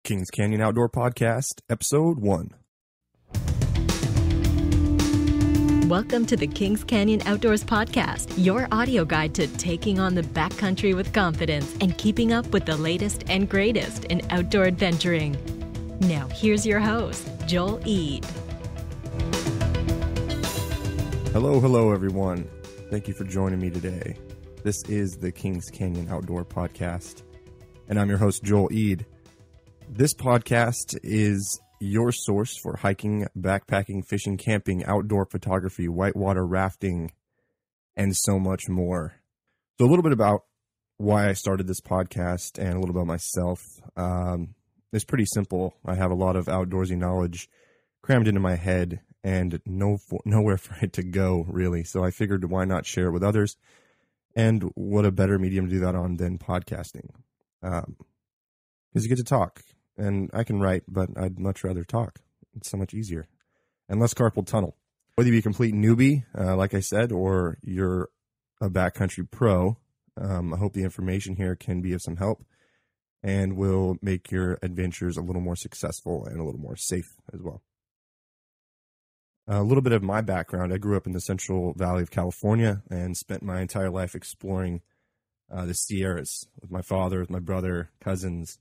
Kings Canyon Outdoor Podcast, Episode 1. Welcome to the Kings Canyon Outdoors Podcast, your audio guide to taking on the backcountry with confidence and keeping up with the latest and greatest in outdoor adventuring. Now, here's your host, Joel Eid. Hello, everyone. Thank you for joining me today. This is the Kings Canyon Outdoor Podcast, and I'm your host, Joel Eid. This podcast is your source for hiking, backpacking, fishing, camping, outdoor photography, whitewater rafting, and so much more. So a little bit about why I started this podcast and a little about myself. It's pretty simple. I have a lot of outdoorsy knowledge crammed into my head and nowhere for it to go, really. So I figured, why not share it with others? And what a better medium to do that on than podcasting. Because you get to talk. And I can write, but I'd much rather talk. It's so much easier. And less carpal tunnel. Whether you be a complete newbie, like I said, or you're a backcountry pro, I hope the information here can be of some help and will make your adventures a little more successful and a little more safe as well. A little bit of my background. I grew up in the Central Valley of California and spent my entire life exploring the Sierras with my father, with my brother, cousins.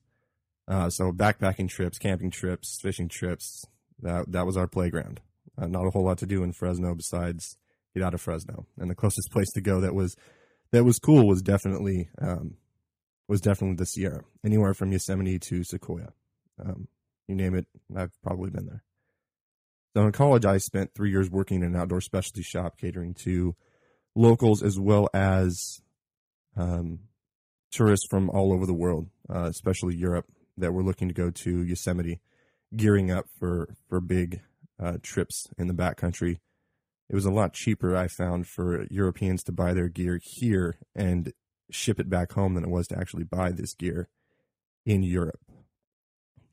So backpacking trips, camping trips, fishing trips, that was our playground. Not a whole lot to do in Fresno besides get out of Fresno. And the closest place to go that was cool was definitely the Sierra. Anywhere from Yosemite to Sequoia. You name it, I've probably been there. So in college, I spent 3 years working in an outdoor specialty shop catering to locals as well as tourists from all over the world, especially Europe, that were looking to go to Yosemite, gearing up for big trips in the backcountry. It was a lot cheaper, I found, for Europeans to buy their gear here and ship it back home than it was to actually buy this gear in Europe.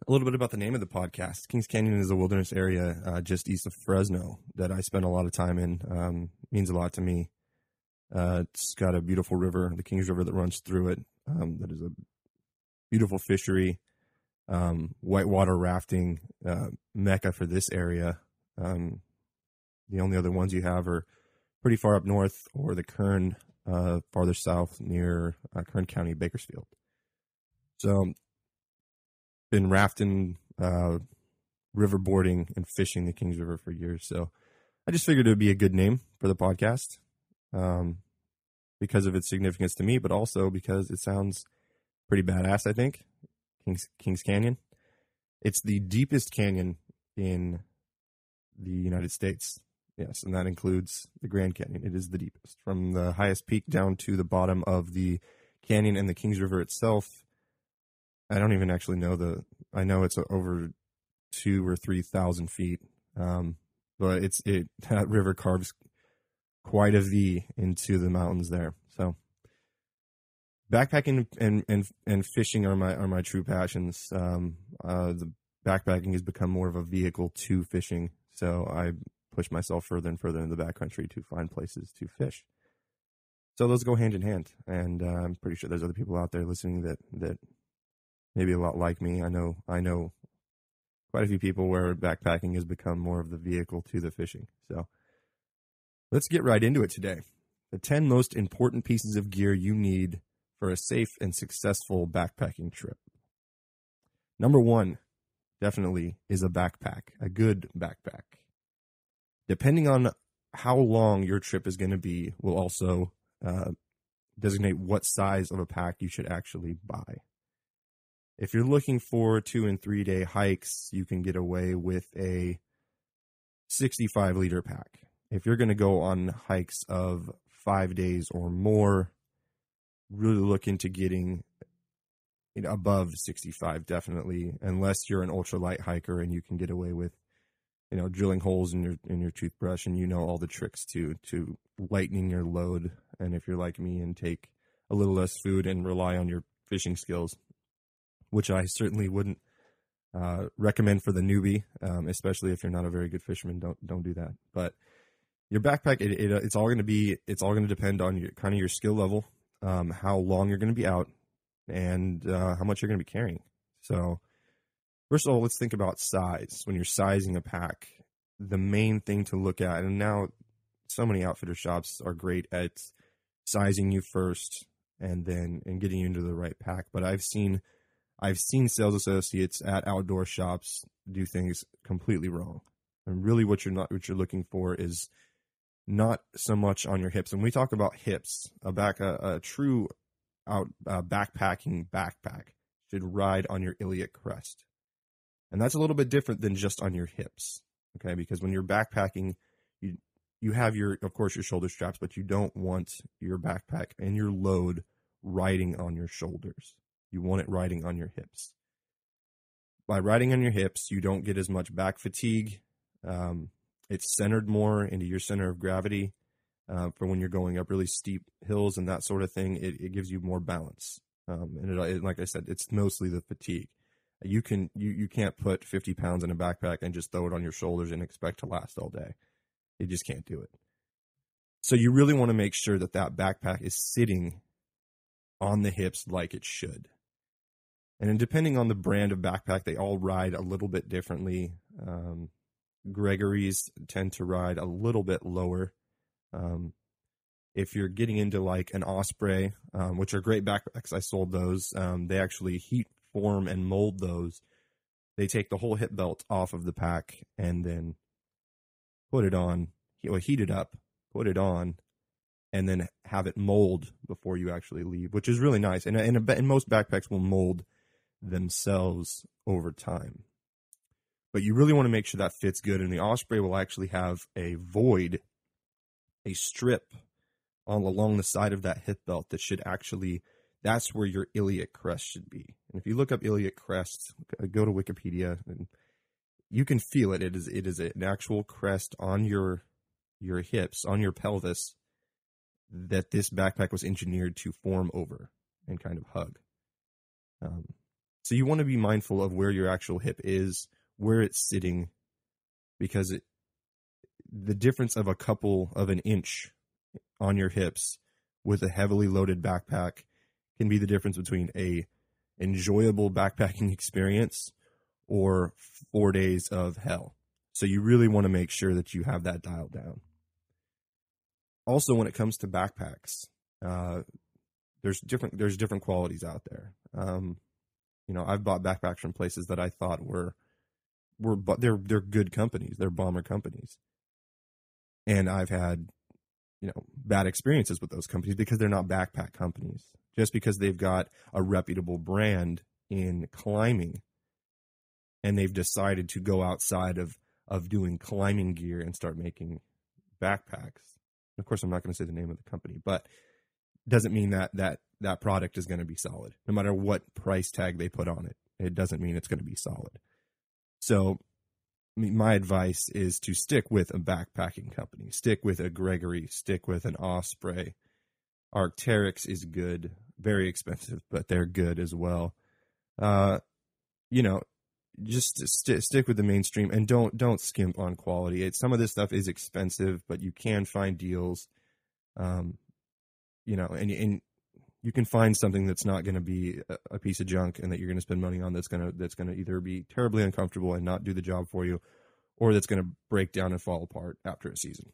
A little bit about the name of the podcast. Kings Canyon is a wilderness area just east of Fresno that I spend a lot of time in. Means a lot to me. It's got a beautiful river, the Kings River, that runs through it. That is a beautiful fishery. Whitewater rafting mecca for this area. The only other ones you have are pretty far up north, or the Kern farther south near Kern County, Bakersfield. So, been rafting, riverboarding, and fishing the Kings River for years. So, I just figured it would be a good name for the podcast because of its significance to me, but also because it sounds pretty badass, I think. Kings Canyon. It's the deepest canyon in the United States. Yes, and that includes the Grand Canyon. It is the deepest. From the highest peak down to the bottom of the canyon and the Kings River itself, I don't even actually know I know it's over 2,000 or 3,000 feet. But that river carves quite a V into the mountains there. So backpacking and fishing are my true passions. The backpacking has become more of a vehicle to fishing, so I push myself further and further in the backcountry to find places to fish. So those go hand in hand, and I'm pretty sure there's other people out there listening that maybe a lot like me. I know quite a few people where backpacking has become more of the vehicle to the fishing. So let's get right into it today. The 10 most important pieces of gear you need for a safe and successful backpacking trip. Number 1, definitely, is a backpack, a good backpack. Depending on how long your trip is going to be, will also designate what size of a pack you should actually buy. If you're looking for 2 and 3 day hikes, you can get away with a 65-liter pack. If you're going to go on hikes of 5 days or more, really look into getting above 65, definitely, unless you're an ultralight hiker and you can get away with, drilling holes in your toothbrush, and all the tricks to lightening your load. And if you're like me and take a little less food and rely on your fishing skills, which I certainly wouldn't recommend for the newbie, especially if you're not a very good fisherman. Don't do that. But your backpack, it's all going to depend on your skill level, how long you're going to be out, and how much you're going to be carrying. So First of all, let's think about size. When you're sizing a pack, the main thing to look at, and now so many outfitter shops are great at sizing you first and getting you into the right pack. But I've seen sales associates at outdoor shops do things completely wrong. And really what you're looking for is not so much on your hips. When we talk about hips, a true backpacking backpack should ride on your iliac crest. And that's a little bit different than just on your hips, okay? Because when you're backpacking, you have of course, your shoulder straps, but you don't want your backpack and your load riding on your shoulders. You want it riding on your hips. By riding on your hips, you don't get as much back fatigue. It's centered more into your center of gravity for when you're going up really steep hills and that sort of thing. It gives you more balance. And like I said, it's mostly the fatigue. You can't put 50 pounds in a backpack and just throw it on your shoulders and expect to last all day. You just can't do it. So you really want to make sure that backpack is sitting on the hips like it should. And then depending on the brand of backpack, they all ride a little bit differently. Gregory's tend to ride a little bit lower. If you're getting into like an Osprey, which are great backpacks, I sold those. They actually heat form and mold those. They take the whole hip belt off of the pack and then put it on, heat it up, put it on, and then have it mold before you actually leave, which is really nice. And most backpacks will mold themselves over time. But you really want to make sure that fits good. And the Osprey will actually have a void, a strip along the side of that hip belt that should actually, that's where your iliac crest should be. And if you look up iliac crest, go to Wikipedia, and you can feel it. It is an actual crest on your hips, on your pelvis, that this backpack was engineered to form over and kind of hug. So you want to be mindful of where your actual hip is, where it's sitting, because the difference of an inch on your hips with a heavily loaded backpack can be the difference between a enjoyable backpacking experience or 4 days of hell. So you really want to make sure that you have that dialed down. Also, when it comes to backpacks, there's different qualities out there. I've bought backpacks from places that I thought they're good companies. They're bomber companies. And I've had, bad experiences with those companies because they're not backpack companies. Just because they've got a reputable brand in climbing and they've decided to go outside of doing climbing gear and start making backpacks. Of course, I'm not going to say the name of the company, but doesn't mean that product is going to be solid. No matter what price tag they put on it, it doesn't mean it's going to be solid. So my advice is to stick with a backpacking company. Stick with a Gregory. Stick with an Osprey. Arc'teryx is good. Very expensive, but they're good as well. Just stick with the mainstream and don't skimp on quality. Some of this stuff is expensive, but you can find deals. And you can find something that's not going to be a piece of junk and that you're going to spend money on that's going to either be terribly uncomfortable and not do the job for you, or that's going to break down and fall apart after a season.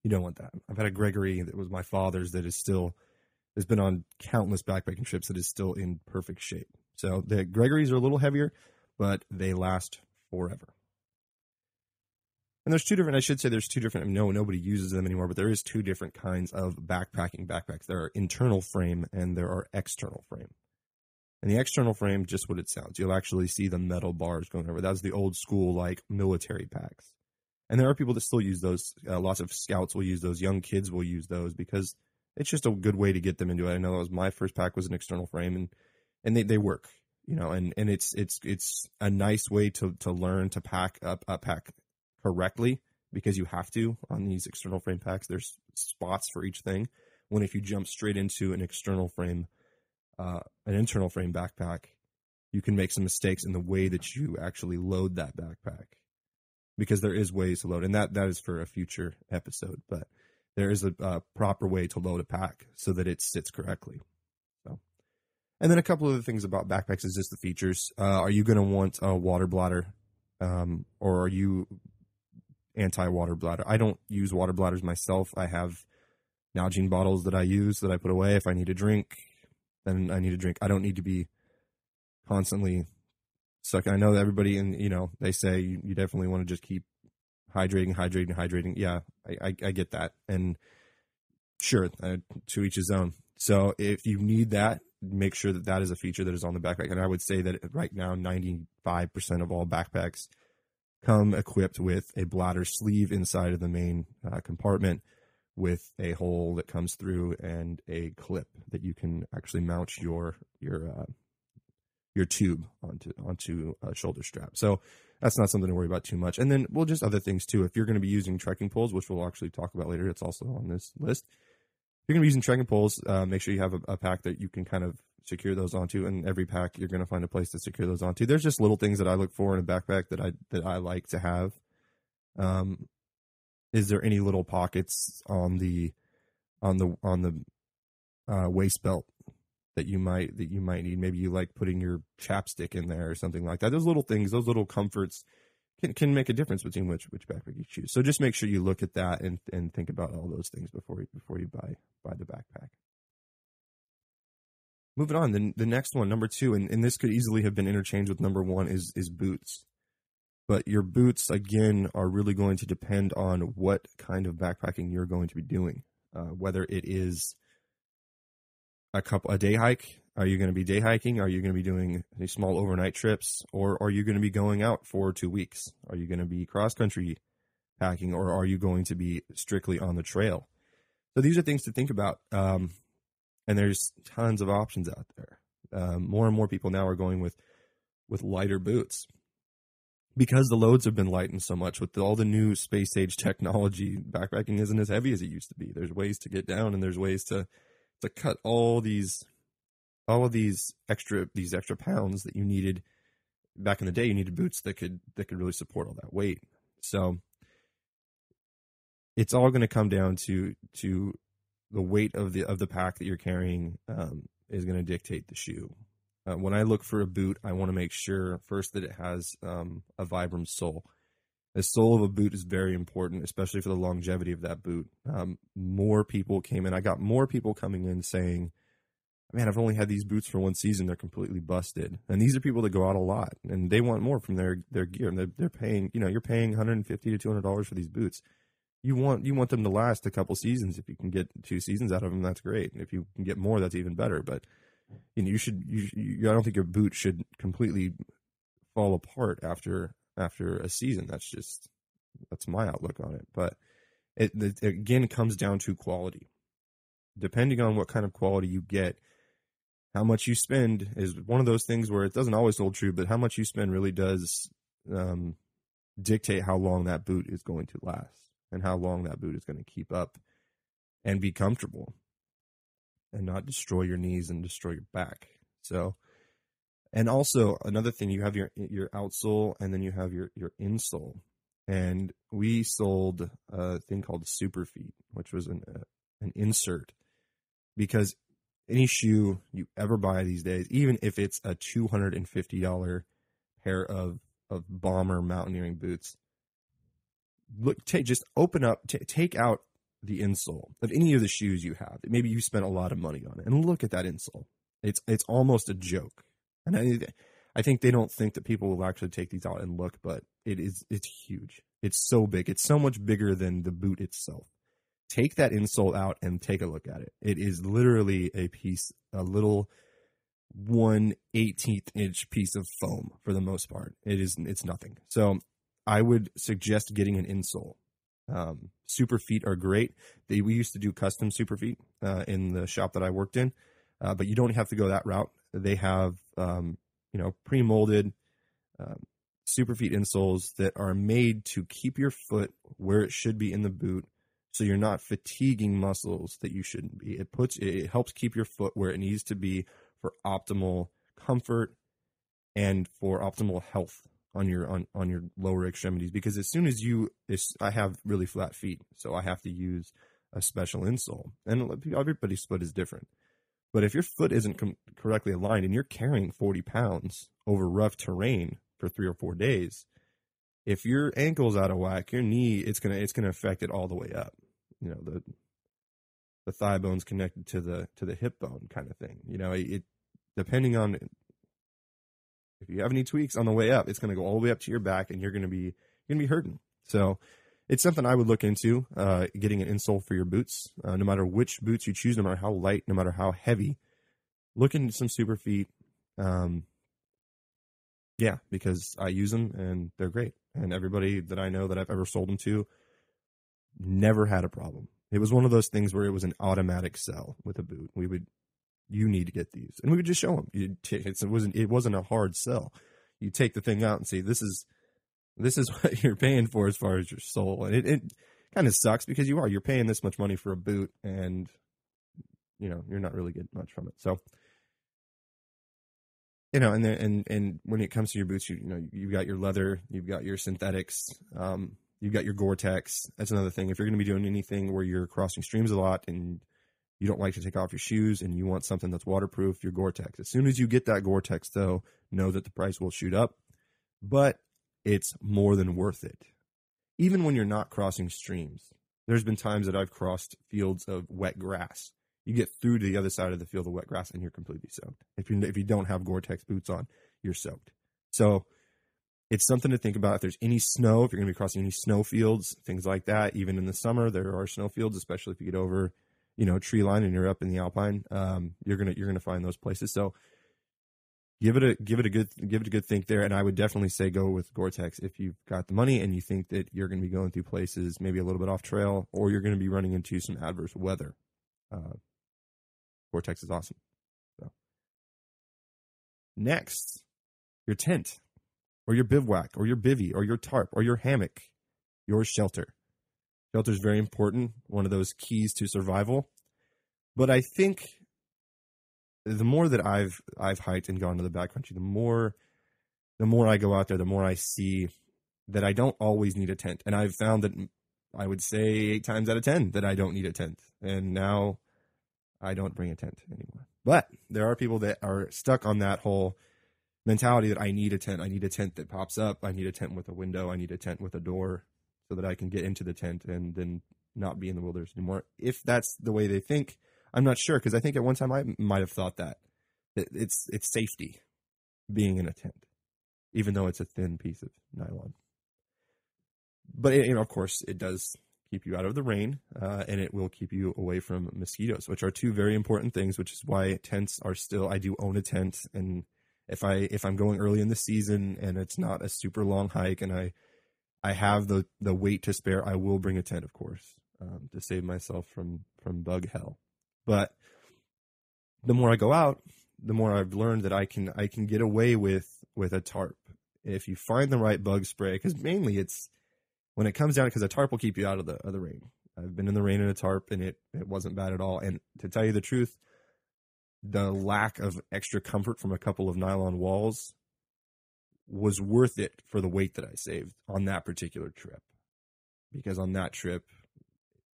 You don't want that. I've had a Gregory that was my father's that has been on countless backpacking trips that is still in perfect shape. So the Gregories are a little heavier, but they last forever. And there's two different, nobody uses them anymore, but there is two different kinds of backpacking backpacks. There are internal frame and there are external frame. And the external frame, just what it sounds. You'll actually see the metal bars going over. That's the old school, like, military packs. And there are people that still use those. Lots of scouts will use those. Young kids will use those because it's just a good way to get them into it. I know my first pack was an external frame, and they work, and it's a nice way to learn to pack up a pack correctly, because you have to on these external frame packs. There's spots for each thing. When if you jump straight into an internal frame backpack, you can make some mistakes in the way that you actually load that backpack, because there is ways to load, and that is for a future episode. But there is a proper way to load a pack so that it sits correctly. So, And then a couple of the things about backpacks is just the features. Are you going to want a water bladder, or are you anti-water bladder? I don't use water bladders myself. I have Nalgene bottles that I use that I put away. If I need a drink, then I need a drink. I don't need to be constantly sucking. I know that everybody, they say you definitely want to just keep hydrating. Yeah, I get that. And sure, to each his own. So if you need that, make sure that that is a feature that is on the backpack. And I would say that right now, 95% of all backpacks come equipped with a bladder sleeve inside of the main compartment, with a hole that comes through and a clip that you can actually mount your tube onto a shoulder strap. So that's not something to worry about too much. And then, well, just other things too. If you're going to be using trekking poles, which we'll actually talk about later, it's also on this list. If you're going to be using trekking poles, make sure you have a pack that you can kind of secure those onto. And every pack, you're going to find a place to secure those onto. There's just little things that I look for in a backpack that I like to have. Is there any little pockets on the waist belt that you might need? Maybe you like putting your chapstick in there or something like that. Those little things, those little comforts can make a difference between which backpack you choose. So just make sure you look at that and think about all those things before you buy the backpack. Moving on, the next one, number 2, and this could easily have been interchanged with number 1, is boots. But your boots, again, are really going to depend on what kind of backpacking you're going to be doing. Whether it is a day hike. Are you going to be day hiking? Are you going to be doing small overnight trips? Or are you going to be going out for 2 weeks? Are you going to be cross-country packing? Or are you going to be strictly on the trail? So these are things to think about. And there's tons of options out there. More and more people now are going with lighter boots, because the loads have been lightened so much with all the new space age technology. Backpacking isn't as heavy as it used to be. There's ways to get down, and there's ways to cut all of these extra pounds that you needed back in the day. You needed boots that could really support all that weight. So it's all going to come down to the weight of the pack that you're carrying is going to dictate the shoe. When I look for a boot, I want to make sure first that it has a Vibram sole. The sole of a boot is very important, especially for the longevity of that boot. More people came in. I got more people coming in saying, man, I've only had these boots for 1 season. They're completely busted. And these are people that go out a lot, and they want more from their gear. And they're paying, you're paying $150 to $200 for these boots. You want them to last a couple seasons. If you can get 2 seasons out of them, that's great. And if you can get more, that's even better. But I don't think your boot should completely fall apart after a season. That's my outlook on it. But it again comes down to quality. Depending on what kind of quality you get, how much you spend is one of those things where it doesn't always hold true, but how much you spend really does dictate how long that boot is going to last and how long that boot is going to keep up and be comfortable and not destroy your knees and destroy your back. So, and also another thing, you have your outsole and then you have your insole. And we sold a thing called Superfeet, which was an insert, because any shoe you ever buy these days, even if it's a $250 pair of bomber mountaineering boots, just open up, take out the insole of any of the shoes you have. Maybe you spent a lot of money on it, and look at that insole. It's almost a joke. And I think they don't think that people will actually take these out and look, but it's huge. It's so big. It's so much bigger than the boot itself. Take that insole out and take a look at it. It is literally a little 1/18 inch piece of foam for the most part. It's nothing. So I would suggest getting an insole. Superfeet are great. We used to do custom Superfeet in the shop that I worked in, but you don't have to go that route. They have pre-molded Superfeet insoles that are made to keep your foot where it should be in the boot, so you're not fatiguing muscles that you shouldn't be. It helps keep your foot where it needs to be for optimal comfort and for optimal health on your lower extremities. Because as soon as I have really flat feet, so I have to use a special insole, and everybody's foot is different. But if your foot isn't correctly aligned and you're carrying 40 pounds over rough terrain for 3 or 4 days, if your ankle's out of whack, your knee, it's gonna affect it all the way up. You know, the thigh bone's connected to the hip bone kind of thing. You know, it depending on if you have any tweaks on the way up, it's gonna go all the way up to your back, and you're gonna be hurting. So it's something I would look into, getting an insole for your boots, no matter which boots you choose, no matter how light, no matter how heavy. Look into some Superfeet. Yeah, because I use them and they're great. And everybody that I know that I've ever sold them to never had a problem. It was one of those things where it was an automatic sell with a boot. You need to get these. And we would just show them. It wasn't a hard sell. You take the thing out and say, this is what you're paying for as far as your sole. And it kind of sucks because you're paying this much money for a boot and, you know, you're not really getting much from it. So, you know, and when it comes to your boots, you've got your leather, you've got your synthetics, you've got your Gore-Tex. That's another thing. If you're going to be doing anything where you're crossing streams a lot and you don't like to take off your shoes and you want something that's waterproof, your Gore-Tex. As soon as you get that Gore-Tex, though, know that the price will shoot up, but it's more than worth it. Even when you're not crossing streams, there's been times that I've crossed fields of wet grass. You get through to the other side of the field of wet grass and you're completely soaked. If you don't have Gore-Tex boots on, you're soaked. So it's something to think about. If there's any snow, if you're going to be crossing any snow fields, things like that, even in the summer, there are snow fields, especially if you get over, tree line and you're up in the Alpine, you're going to find those places. So give it a good think there. And I would definitely say go with Gore-Tex if you've got the money and you think that you're going to be going through places maybe a little bit off trail, or you're going to be running into some adverse weather. Gore-Tex is awesome. So. Next, your tent, or your bivouac, or your bivvy, or your tarp, or your hammock, your shelter. Shelter is very important, one of those keys to survival. But I think the more that I've hiked and gone to the backcountry, the more I go out there, the more I see that I don't always need a tent. And I've found that I would say 8 times out of 10 that I don't need a tent. And now I don't bring a tent anymore. But there are people that are stuck on that whole mentality that I need a tent. I need a tent that pops up. I need a tent with a window. I need a tent with a door so that I can get into the tent and then not be in the wilderness anymore. If that's the way they think, I'm not sure, because I think at one time I might have thought that it's safety being in a tent, even though it's a thin piece of nylon. But of course, it does keep you out of the rain, and it will keep you away from mosquitoes, which are 2 very important things. Which is why tents are still. I do own a tent, and if I'm going early in the season and it's not a super long hike, and I have the weight to spare, I will bring a tent, of course, to save myself from bug hell. But the more I go out, the more I've learned that I can get away with a tarp if you find the right bug spray. Because mainly it's when it comes down, because a tarp will keep you out of the rain. I've been in the rain in a tarp, and it wasn't bad at all. And to tell you the truth, the lack of extra comfort from a couple of nylon walls was worth it for the weight that I saved on that particular trip. Because on that trip,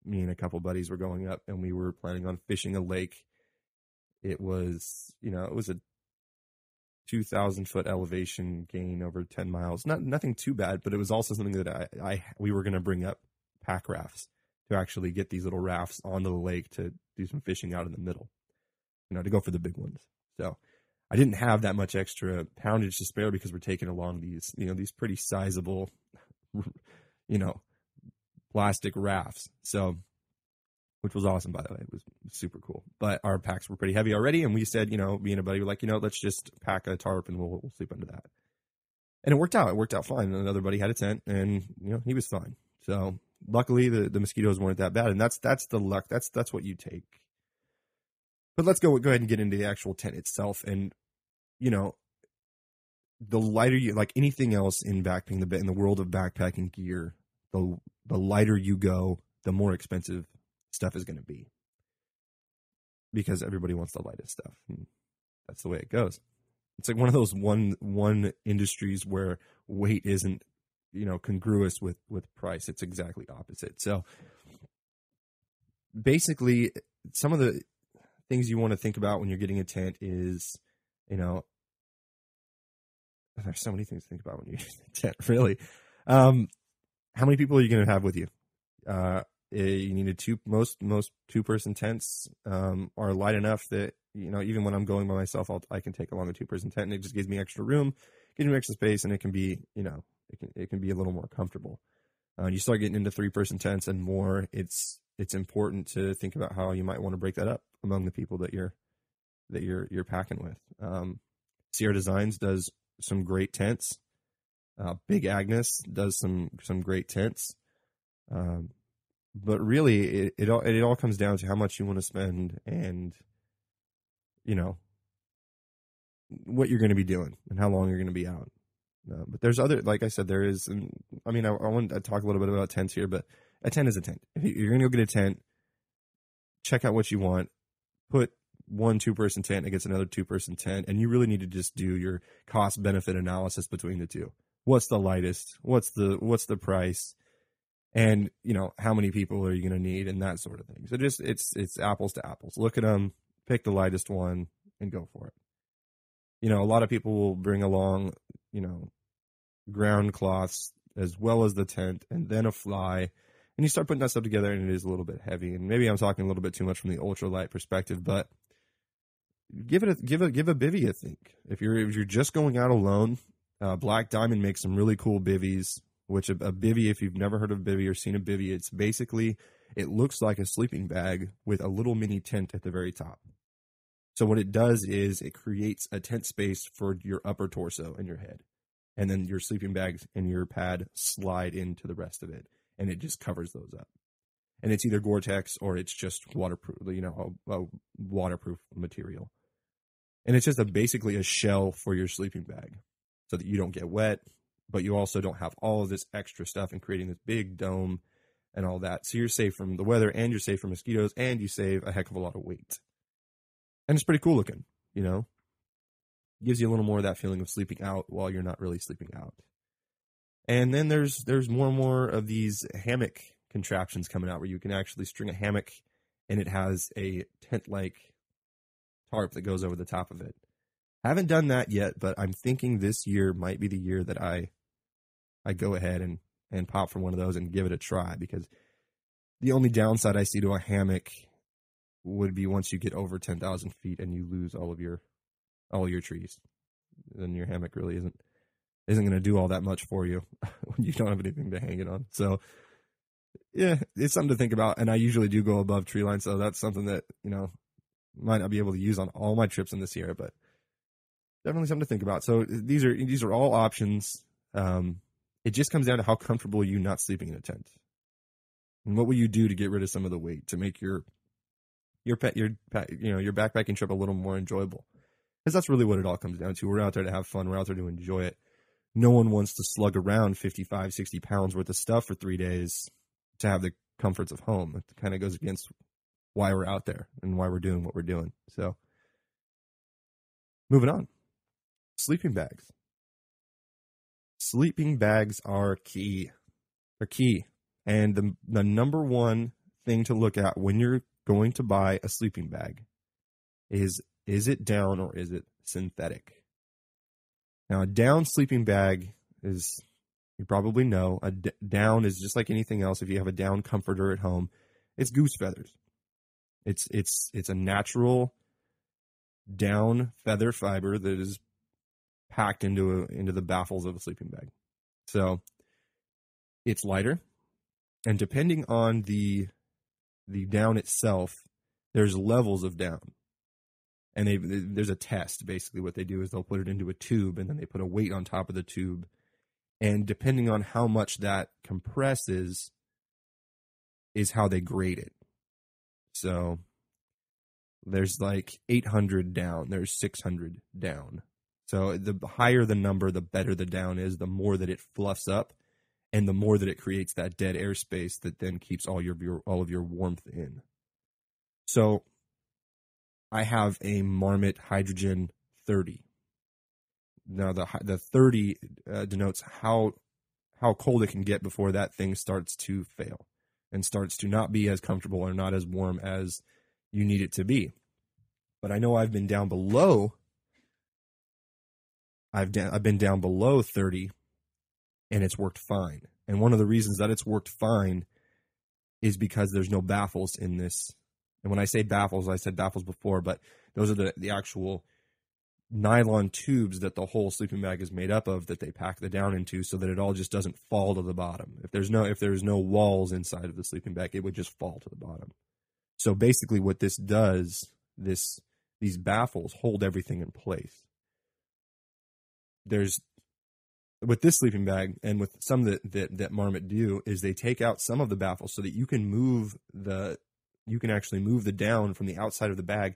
me and a couple buddies were going up, and we were planning on fishing a lake. It was, it was a 2,000 foot elevation gain over 10 miles. Nothing too bad, but it was also something that we were going to bring up pack rafts to actually get these little rafts onto the lake to do some fishing out in the middle, to go for the big ones. So I didn't have that much extra poundage to spare because we're taking along these pretty sizable, plastic rafts. So, which was awesome, by the way. It was super cool. But our packs were pretty heavy already, and we said, me and a buddy were like, let's just pack a tarp and we'll sleep under that. And it worked out. It worked out fine. Another buddy had a tent, and he was fine. So luckily, the mosquitoes weren't that bad, and that's the luck. That's what you take. But let's go ahead and get into the actual tent itself. And the lighter you, like anything else in backpacking, in the world of backpacking gear, the lighter you go, the more expensive stuff is going to be, because everybody wants the lightest stuff, and that's the way it goes. It's like one of those one industries where weight isn't congruous with price. It's exactly opposite. So basically, some of the things you want to think about when you're getting a tent is, there's so many things to think about when you're getting a tent, really. How many people are you going to have with you? You need most 2-person tents are light enough that, even when I'm going by myself, I can take along a 2-person tent, and it just gives me extra room, gives me extra space, and it can be, it can be a little more comfortable. You start getting into 3-person tents and more, it's important to think about how you might want to break that up among the people that you're packing with. Sierra Designs does some great tents. Big Agnes does some great tents. But really, it all comes down to how much you want to spend and, what you're going to be doing and how long you're going to be out. But there's other, like I said, there is, I want to talk a little bit about tents here, but a tent is a tent. If you're going to go get a tent, check out what you want, put 1 2-person tent against another 2-person tent, and you really need to just do your cost benefit analysis between the two. What's the lightest? What's the price? And, how many people are you going to need and that sort of thing. So just, it's apples to apples. Look at them, pick the lightest one, and go for it. A lot of people will bring along, ground cloths as well as the tent and then a fly. And you start putting that stuff together and it is a little bit heavy. And maybe I'm talking a little bit too much from the ultralight perspective, but give a bivvy a think. If you're just going out alone, Black Diamond makes some really cool bivvies. Which a bivvy, if you've never heard of a bivvy or seen a bivvy, it's basically, it looks like a sleeping bag with a little mini tent at the very top. So what it does is it creates a tent space for your upper torso and your head. And then your sleeping bags and your pad slide into the rest of it. And it just covers those up. And it's either Gore-Tex or it's just waterproof, a waterproof material. And it's just basically a shell for your sleeping bag so that you don't get wet, but you also don't have all of this extra stuff and creating this big dome and all that. So you're safe from the weather and you're safe from mosquitoes and you save a heck of a lot of weight. And it's pretty cool looking, Gives you a little more of that feeling of sleeping out while you're not really sleeping out. And then there's more and more of these hammock contraptions coming out where you can actually string a hammock and it has a tent-like tarp that goes over the top of it. Haven't done that yet, but I'm thinking this year might be the year that I go ahead and pop for one of those and give it a try, because the only downside I see to a hammock would be once you get over 10,000 feet and you lose all your trees. Then your hammock really isn't going to do all that much for you when you don't have anything to hang it on. So yeah, it's something to think about. And I usually do go above tree line, so that's something that, might not be able to use on all my trips in this year, but definitely something to think about. So these are all options. It just comes down to how comfortable are you not sleeping in a tent, and what will you do to get rid of some of the weight to make your backpacking trip a little more enjoyable? Because that's really what it all comes down to. We're out there to have fun. We're out there to enjoy it. No one wants to slug around 55, 60 pounds worth of stuff for 3 days to have the comforts of home. It kind of goes against why we're out there and why we're doing what we're doing. So moving on. Sleeping bags. Sleeping bags are key. They're key. And the number one thing to look at when you're going to buy a sleeping bag is it down or is it synthetic? Now, a down sleeping bag is, you probably know, down is just like anything else. If you have a down comforter at home, it's goose feathers. It's a natural down feather fiber that is packed into the baffles of a sleeping bag. So it's lighter, and depending on the down itself, there's levels of down. And there's a test. Basically what they do is they'll put it into a tube, and then they put a weight on top of the tube. And depending on how much that compresses is how they grade it. So there's like 800 down, there's 600 down. So the higher the number, the better the down is, the more that it fluffs up, and the more that it creates that dead air space that then keeps all of your warmth in. So I have a Marmot Hydrogen 30. Now the 30 denotes how cold it can get before that thing starts to fail and starts to not be as comfortable or not as warm as you need it to be. But I know I've been down below. I've been down below 30, and it's worked fine. And one of the reasons that it's worked fine is because there's no baffles in this. And when I say baffles, I said baffles before, but those are the actual nylon tubes that the whole sleeping bag is made up of, that they pack the down into, so that it all just doesn't fall to the bottom. If there's no walls inside of the sleeping bag, it would just fall to the bottom. So basically what this does, these baffles hold everything in place. With this sleeping bag, and with some that Marmot do, is they take out some of the baffles so that you can actually move the down from the outside of the bag,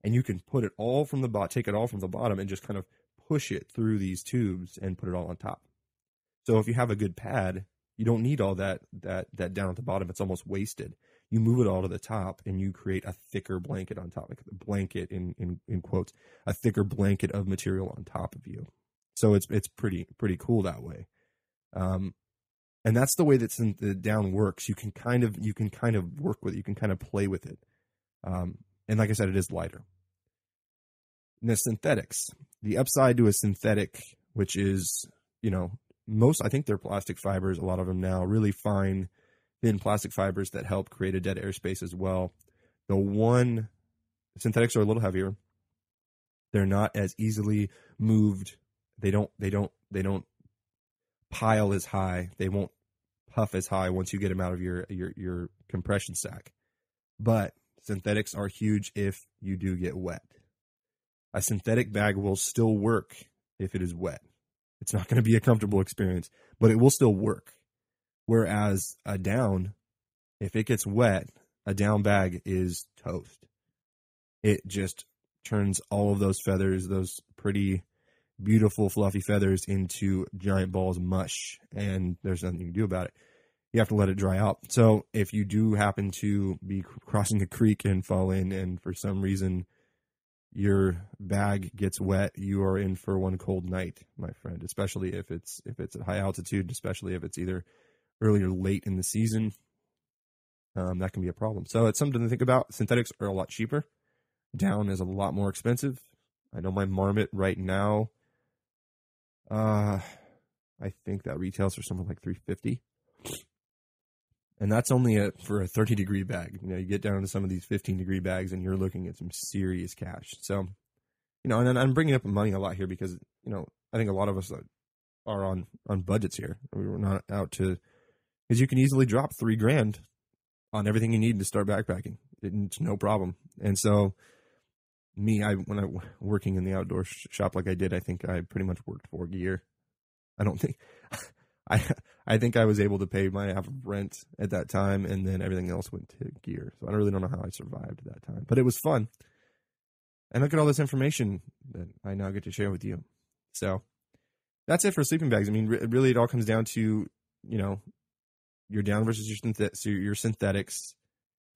and you can put it all from take it all from the bottom and just kind of push it through these tubes and put it all on top. So if you have a good pad, you don't need all that down at the bottom. It's almost wasted. You move it all to the top, and you create a thicker blanket on top, like a blanket in quotes, a thicker blanket of material on top of you. So it's pretty cool that way. And that's the way that the down works. You can kind of work with it. You can kind of play with it. And like I said, it is lighter. And the synthetics, the upside to a synthetic, which is, I think they're plastic fibers, a lot of them now, really fine, thin plastic fibers that help create a dead airspace as well. Synthetics are a little heavier. They're not as easily moved. They don't pile as high. They won't puff as high once you get them out of your compression sack. But synthetics are huge if you do get wet. A synthetic bag will still work if it is wet. It's not going to be a comfortable experience, but it will still work. Whereas a down, if it gets wet, a down bag is toast. It just turns all of those feathers, those pretty beautiful fluffy feathers, into giant balls of mush, and there's nothing you can do about it. You have to let it dry out. So if you do happen to be crossing a creek and fall in, and for some reason your bag gets wet, you are in for one cold night, my friend, especially if it's at high altitude, especially if it's either early or late in the season. That can be a problem. So it's something to think about. Synthetics are a lot cheaper. Down is a lot more expensive. I know my Marmot right now, I think that retails for something like $350. And that's only for a 30-degree bag. You get down to some of these 15-degree bags, and you're looking at some serious cash. So, and I'm bringing up money a lot here because, I think a lot of us are on budgets here. We're not out to, because you can easily drop $3,000 on everything you need to start backpacking. It's no problem. And so, when I working in the outdoor shop like I did, I think I pretty much worked for gear. I think I was able to pay my half of rent at that time, and then everything else went to gear. So I really don't know how I survived that time, but it was fun. And look at all this information that I now get to share with you. So that's it for sleeping bags. I mean, really, it all comes down to, your down versus your synthetics.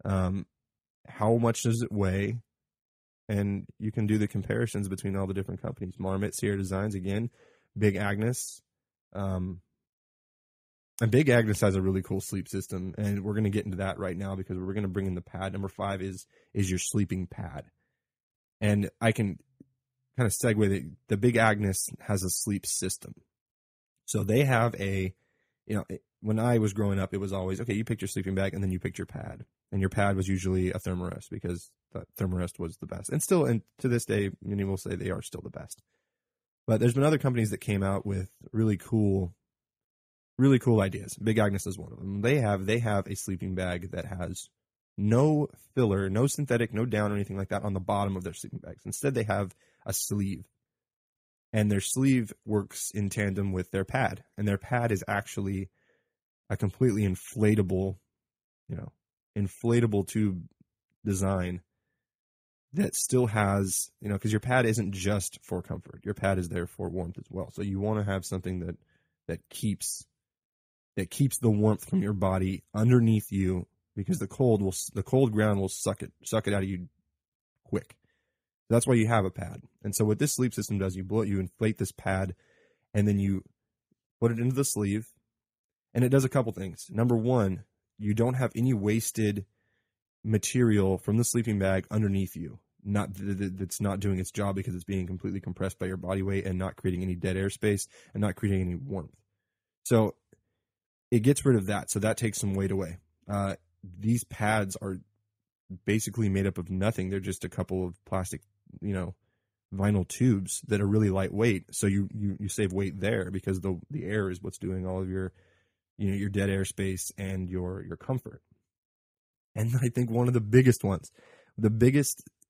How much does it weigh? And you can do the comparisons between all the different companies. Marmot, Sierra Designs, again, Big Agnes. And Big Agnes has a really cool sleep system, and we're going to get into that right now because we're going to bring in the pad. Number 5 is your sleeping pad. And I can kind of segue that the Big Agnes has a sleep system. So they have when I was growing up, it was always, okay, you picked your sleeping bag and then you picked your pad. And your pad was usually a Thermarest because the Thermarest was the best. And still, and to this day, many will say they are still the best. But there's been other companies that came out with really cool ideas. Big Agnes is one of them. They have a sleeping bag that has no filler, no synthetic, no down or anything like that on the bottom of their sleeping bags. Instead, they have a sleeve. And their sleeve works in tandem with their pad. And their pad is actually a completely inflatable tube design that still has, because your pad isn't just for comfort. Your pad is there for warmth as well. So you want to have something that keeps the warmth from your body underneath you, because the cold ground will suck it out of you quick. That's why you have a pad. And so what this sleep system does, you inflate this pad, and then you put it into the sleeve, and it does a couple things. Number 1, you don't have any wasted material from the sleeping bag underneath you. that's not doing its job because it's being completely compressed by your body weight and not creating any dead airspace and not creating any warmth. So it gets rid of that. So that takes some weight away. These pads are basically made up of nothing. They're just a couple of plastic, vinyl tubes that are really lightweight. So you save weight there because the air is what's doing all of your, your dead airspace and your comfort. And I think one of the biggest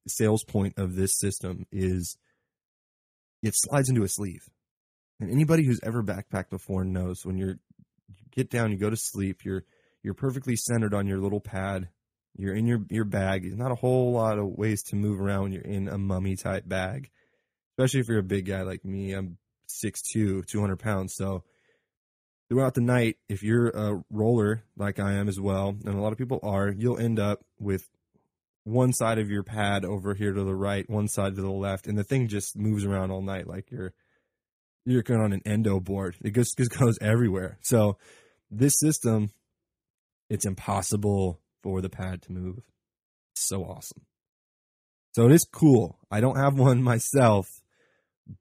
sales point of this system is it slides into a sleeve. And anybody who's ever backpacked before knows when you get down, you go to sleep, you're perfectly centered on your little pad. You're in your bag. There's not a whole lot of ways to move around when you're in a mummy type bag, especially if you're a big guy like me. I'm 6'2", 200 pounds. So throughout the night, if you're a roller like I am as well, and a lot of people are, you'll end up with one side of your pad over here to the right, one side to the left, and the thing just moves around all night like you're going on an endo board. It just goes everywhere. So this system, it's impossible for the pad to move. It's so awesome. So it is cool. I don't have one myself,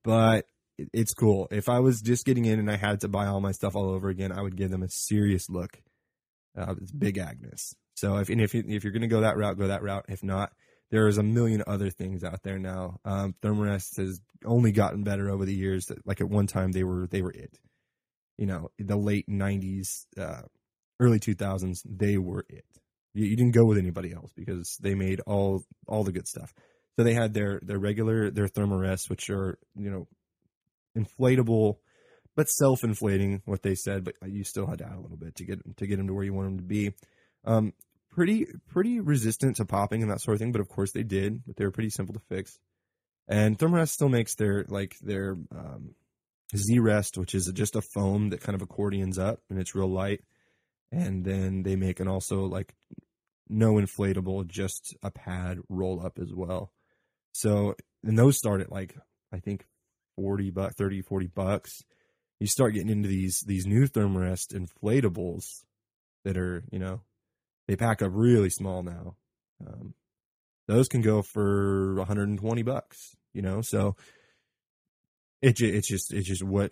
but it's cool. If I was just getting in and I had to buy all my stuff all over again, I would give them a serious look. It's Big Agnes. So if you're going to go that route, go that route. If not, there's a million other things out there now. Thermarest has only gotten better over the years. Like at one time they were it. The late 90s, early 2000s, they were it. You didn't go with anybody else because they made all the good stuff. So they had their Thermarest, which are, inflatable, but self-inflating, what they said, but you still had to add a little bit to get them to where you want them to be. Pretty resistant to popping and that sort of thing, but of course they did, but they were pretty simple to fix. And Thermarest still makes their Z-Rest, which is just a foam that kind of accordions up and it's real light. And then they make an also like no inflatable, just a pad roll up as well. So, and those start at like, I think $40, $30-$40. You start getting into these new Thermarest inflatables that are, they pack up really small now. Those can go for $120, so it's just what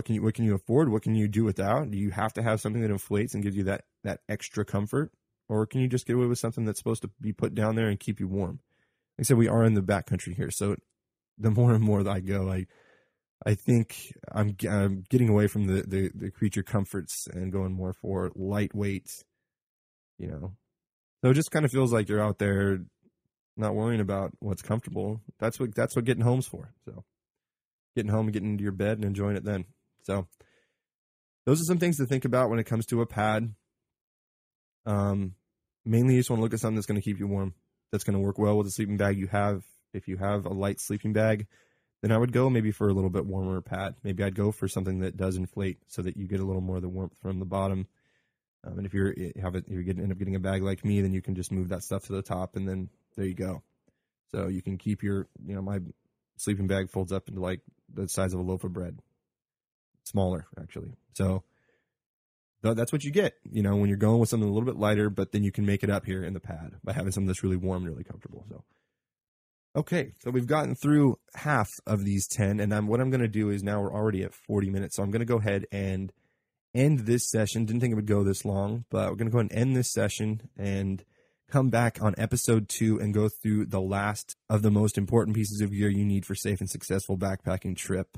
can you afford? What can you do without? Do you have to have something that inflates and gives you that extra comfort? Or can you just get away with something that's supposed to be put down there and keep you warm? Like I said, we are in the backcountry here. So the more and more that I go, I think I'm getting away from the creature comforts and going more for lightweight, So it just kind of feels like you're out there not worrying about what's comfortable. That's what getting home's for. So getting home and getting into your bed and enjoying it then. So those are some things to think about when it comes to a pad. Mainly you just want to look at something that's going to keep you warm, that's going to work well with the sleeping bag you have. If you have a light sleeping bag, then I would go maybe for a little bit warmer pad. Maybe I'd go for something that does inflate so that you get a little more of the warmth from the bottom. And if you end up getting a bag like me, then you can just move that stuff to the top, and then there you go. So you can keep your, my sleeping bag folds up into like the size of a loaf of bread, smaller actually. So that's what you get, when you're going with something a little bit lighter, but then you can make it up here in the pad by having something that's really warm and really comfortable. So, okay, so we've gotten through half of these 10, and what I'm going to do is now we're already at 40 minutes, so I'm going to go ahead and end this session. Didn't think it would go this long, but we're going to go ahead and end this session and come back on episode 2 and go through the last of the most important pieces of gear you need for safe and successful backpacking trip.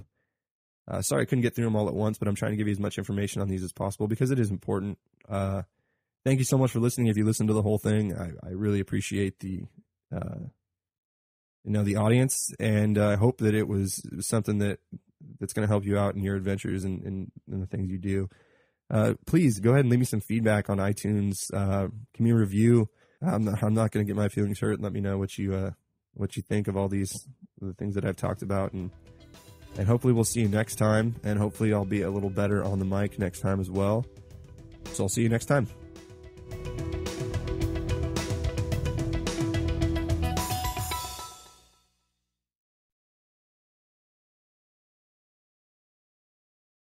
Sorry I couldn't get through them all at once, but I'm trying to give you as much information on these as possible because it is important. Thank you so much for listening. If you listened to the whole thing, I really appreciate the audience, and I hope that it was something that's going to help you out in your adventures and the things you do. Please go ahead and leave me some feedback on iTunes. Give me a review. I'm not going to get my feelings hurt. Let me know what you think of all the things that I've talked about, and hopefully we'll see you next time, and hopefully I'll be a little better on the mic next time as well. So I'll see you next time.